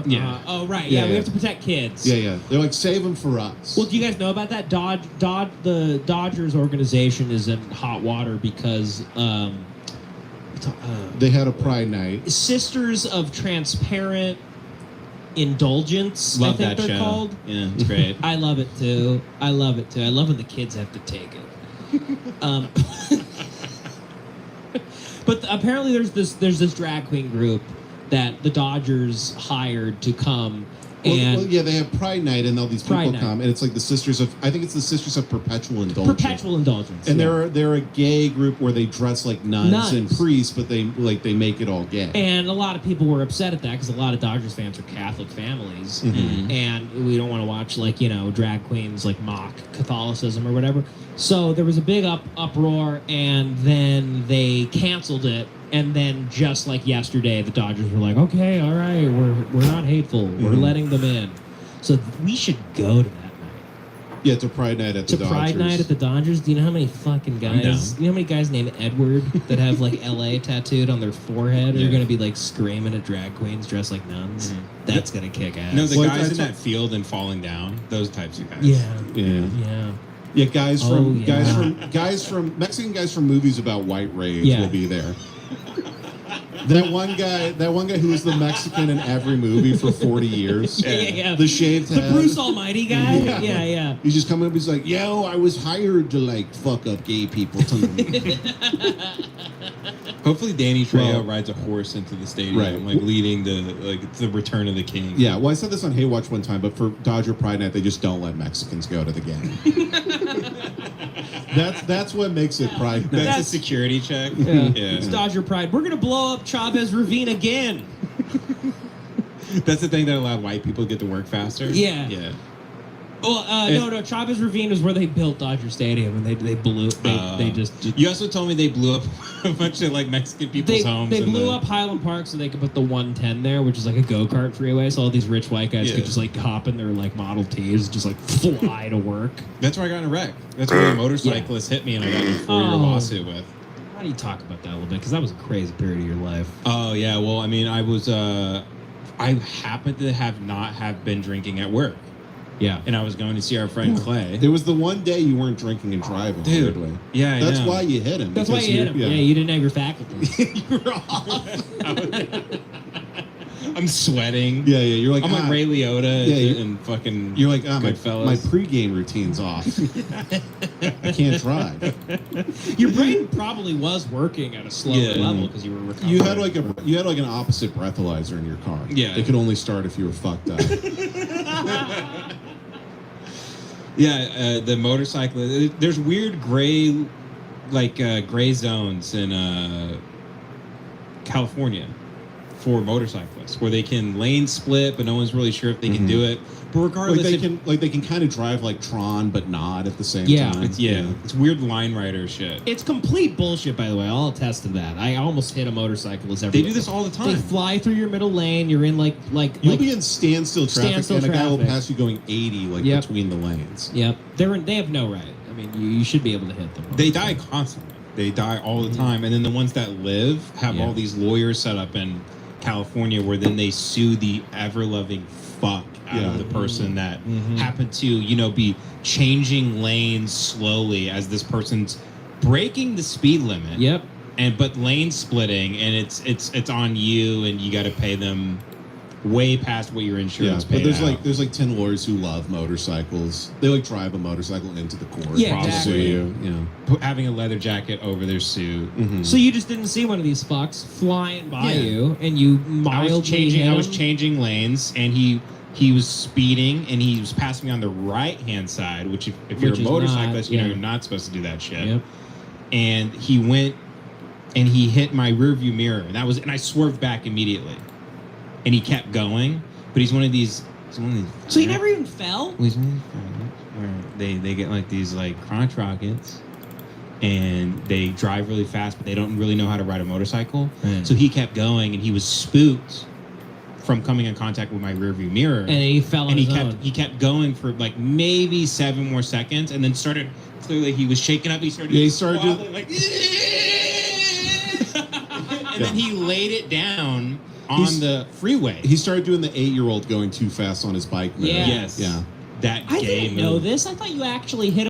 Yeah. Oh, right. Yeah, Yeah, we yeah. have to protect kids. Yeah. They're like, save them for us. Well, do you guys know about that? The Dodgers organization is in hot water because they had a Pride Night. Sisters of Transparent Indulgence. Love I think that they're show. called. Yeah, it's great. I love it too. I love when the kids have to take it. But apparently there's this drag queen group that the Dodgers hired to come. And Well, they have Pride Night, and all these people Pride Night. come, and it's like the Sisters of. I think it's the Sisters of Perpetual Indulgence. Perpetual Indulgence. And yeah. they're a gay group where they dress like nuns and priests, but they make it all gay. And a lot of people were upset at that because a lot of Dodgers fans are Catholic families, and we don't want to watch drag queens mock Catholicism or whatever. So there was a big uproar, and then they canceled it. And then just like yesterday, the Dodgers were like, "Okay, all right, we're not hateful. We're letting them in." So we should go to that night. Yeah, to Pride Night at the Dodgers. Pride Night at the Dodgers. Do you know how many fucking guys? You know how many guys named Edward that have LA tattooed on their forehead are going to be screaming at drag queens dressed like nuns? That's gonna kick ass. No, the guys in that field and falling down. Those types of guys. Yeah, guys from Mexican guys from movies about white rage will be there. That one guy who was the Mexican in every movie for 40 years. Yeah. The shaved head. The Bruce Almighty guy? Yeah. He's just coming up, he's like, "Yo, I was hired to fuck up gay people tonight." Hopefully Danny Trejo rides a horse into the stadium, leading the return of the king. Yeah, well, I said this on Haywatch one time, but for Dodger Pride Night, they just don't let Mexicans go to the game. That's what makes it Pride Night. That's a security check. Yeah. It's Dodger Pride. We're gonna blow up Chavez Ravine again. That's the thing that allowed white people to get to work faster. Yeah. Well, no. Chavez Ravine is where they built Dodger Stadium, and they blew. They just. You also told me they blew up a bunch of Mexican people's homes. They blew up Highland Park so they could put the 110 there, which is a go-kart freeway. So all these rich white guys could just hop in their Model Ts, just fly to work. That's where I got in a wreck. That's where a motorcyclist hit me, and I got in a 4-year lawsuit with. How do you talk about that a little bit? Because that was a crazy period of your life. Oh yeah. Well, I mean, I was. I happened to have been drinking at work. Yeah. And I was going to see our friend Clay. It was the one day you weren't drinking and driving. Dude. Weirdly. Yeah, I That's know. why you hit him. That's why you hit him. Yeah, you didn't have your faculties. You were off. I'm sweating. Yeah. You're like, I'm like Ray Liotta and fucking. You're like, my pregame routine's off. I can't drive. Your brain probably was working at a slower level because you were recovering. You had an opposite breathalyzer in your car. Yeah. It could only start if you were fucked up. Yeah, the motorcycle. There's weird gray, gray zones in California for motorcyclists where they can lane split, but no one's really sure if they can do it. But regardless, they can kind of drive like Tron, but not at the same time. It's weird line rider shit. It's complete bullshit, by the way. I'll attest to that. I almost hit a motorcyclist every. They do this all the time. They fly through your middle lane. You're in you'll be in standstill traffic, and a guy will pass you going 80 between the lanes. Yep, they have no right. I mean, you should be able to hit them. They die constantly. They die all the time, and then the ones that live have all these lawyers set up in California, where then they sue the ever-loving fuck out of the person that happened to, be changing lanes slowly as this person's breaking the speed limit. Yep. But lane splitting, and it's on you, and you got to pay them way past what your insurance paid. But there's 10 lawyers who love motorcycles. They drive a motorcycle into the court. Yeah, exactly. Having a leather jacket over their suit. So you just didn't see one of these fucks flying by you, and you mildly I was changing lanes, and he was speeding, and he was passing me on the right-hand side, which if you're a motorcyclist, you're not supposed to do that shit. Yep. And he went, and he hit my rearview mirror, and I swerved back immediately. And he kept going, but he's one of these. So he never even fell? He's one of these where they get these crotch rockets, and they drive really fast, but they don't really know how to ride a motorcycle. So he kept going, and he was spooked from coming in contact with my rearview mirror. And he fell on his own. He kept going for maybe 7 more seconds, and then started. Clearly, he was shaking up. He started wobbling, and then he laid it down on the freeway. He started doing the 8-year-old going too fast on his bike. Yeah. Yes. Yeah. That I gay didn't know move. this. I thought you actually hit